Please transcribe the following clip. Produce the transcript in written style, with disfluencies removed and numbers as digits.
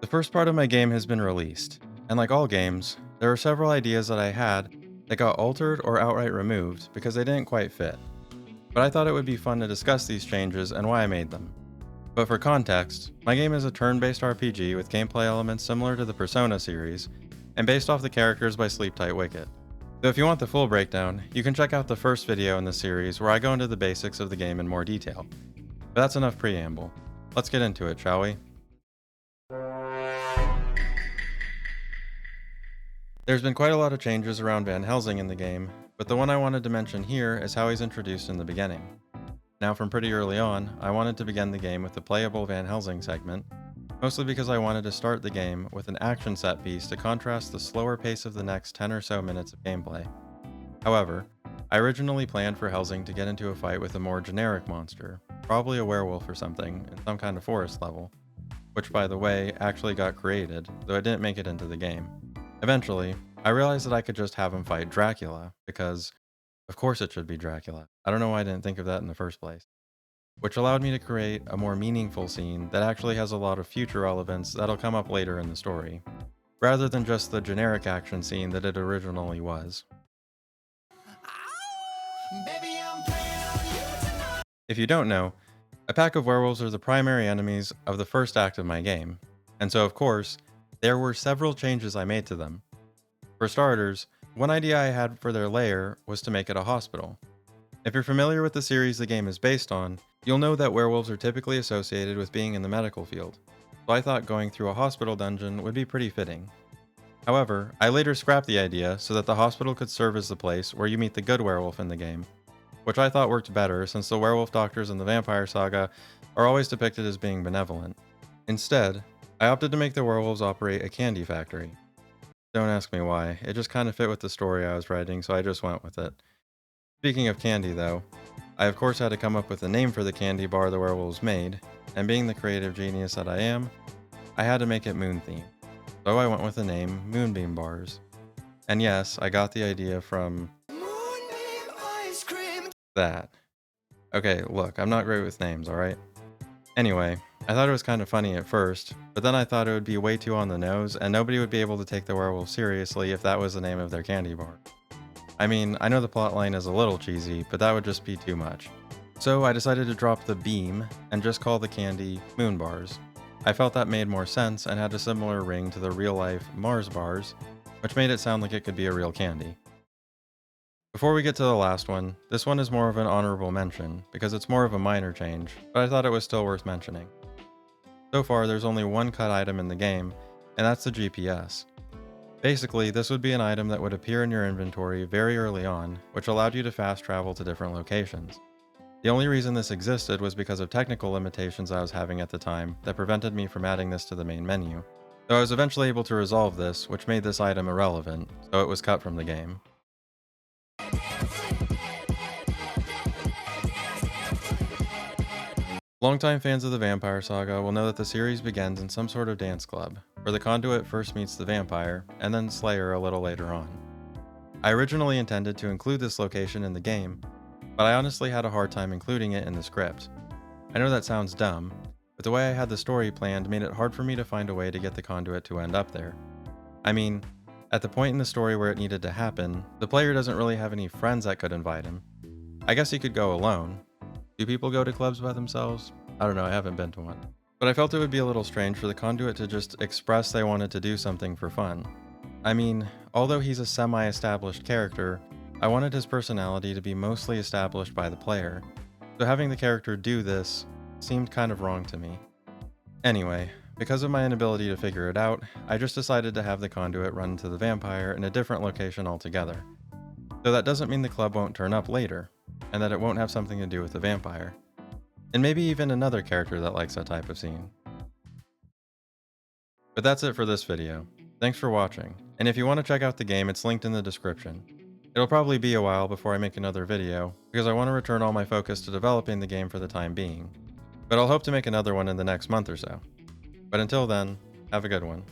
The first part of my game has been released, and like all games, there are several ideas that I had that got altered or outright removed because they didn't quite fit. But I thought it would be fun to discuss these changes and why I made them. But for context, my game is a turn-based RPG with gameplay elements similar to the Persona series, and based off the characters by Sleep Tight Wicket. So if you want the full breakdown, you can check out the first video in the series where I go into the basics of the game in more detail. But that's enough preamble. Let's get into it, shall we? There's been quite a lot of changes around Van Helsing in the game, but the one I wanted to mention here is how he's introduced in the beginning. Now from pretty early on, I wanted to begin the game with the playable Van Helsing segment, mostly because I wanted to start the game with an action set piece to contrast the slower pace of the next 10 or so minutes of gameplay. However, I originally planned for Helsing to get into a fight with a more generic monster, probably a werewolf or something, in some kind of forest level, which by the way actually got created, though it didn't make it into the game. Eventually, I realized that I could just have him fight Dracula, because of course it should be Dracula. I don't know why I didn't think of that in the first place. Which allowed me to create a more meaningful scene that actually has a lot of future relevance that'll come up later in the story, rather than just the generic action scene that it originally was. If you don't know, a pack of werewolves are the primary enemies of the first act of my game, and so of course, there were several changes I made to them. For starters, one idea I had for their lair was to make it a hospital. If you're familiar with the series the game is based on, you'll know that werewolves are typically associated with being in the medical field, so I thought going through a hospital dungeon would be pretty fitting. However, I later scrapped the idea so that the hospital could serve as the place where you meet the good werewolf in the game, which I thought worked better since the werewolf doctors in the Vampire Saga are always depicted as being benevolent. Instead, I opted to make the werewolves operate a candy factory. Don't ask me why, it just kind of fit with the story I was writing, so I just went with it. Speaking of candy though, I of course had to come up with a name for the candy bar the werewolves made, and being the creative genius that I am, I had to make it moon themed. So I went with the name Moonbeam Bars. And yes, I got the idea from Moonbeam Ice Cream. That. Okay, look, I'm not great with names, alright? Anyway, I thought it was kind of funny at first, but then I thought it would be way too on the nose and nobody would be able to take the werewolf seriously if that was the name of their candy bar. I mean, I know the plotline is a little cheesy, but that would just be too much. So I decided to drop the beam and just call the candy Moon Bars. I felt that made more sense and had a similar ring to the real-life Mars bars, which made it sound like it could be a real candy. Before we get to the last one, this one is more of an honorable mention, because it's more of a minor change, but I thought it was still worth mentioning. So far, there's only one cut item in the game, and that's the GPS. Basically, this would be an item that would appear in your inventory very early on, which allowed you to fast travel to different locations. The only reason this existed was because of technical limitations I was having at the time that prevented me from adding this to the main menu. Though I was eventually able to resolve this, which made this item irrelevant, so it was cut from the game. Longtime fans of the Vampire Saga will know that the series begins in some sort of dance club, where the conduit first meets the vampire, and then Slayer a little later on. I originally intended to include this location in the game, but I honestly had a hard time including it in the script. I know that sounds dumb, but the way I had the story planned made it hard for me to find a way to get the conduit to end up there. I mean, at the point in the story where it needed to happen, the player doesn't really have any friends that could invite him. I guess he could go alone. Do people go to clubs by themselves? I don't know, I haven't been to one. But I felt it would be a little strange for the conduit to just express they wanted to do something for fun. I mean, although he's a semi-established character, I wanted his personality to be mostly established by the player, so having the character do this seemed kind of wrong to me. Anyway, because of my inability to figure it out, I just decided to have the conduit run to the vampire in a different location altogether. Though that doesn't mean the club won't turn up later, and that it won't have something to do with the vampire. And maybe even another character that likes that type of scene. But that's it for this video. Thanks for watching, and if you want to check out the game, it's linked in the description. It'll probably be a while before I make another video, because I want to return all my focus to developing the game for the time being. But I'll hope to make another one in the next month or so. But until then, have a good one.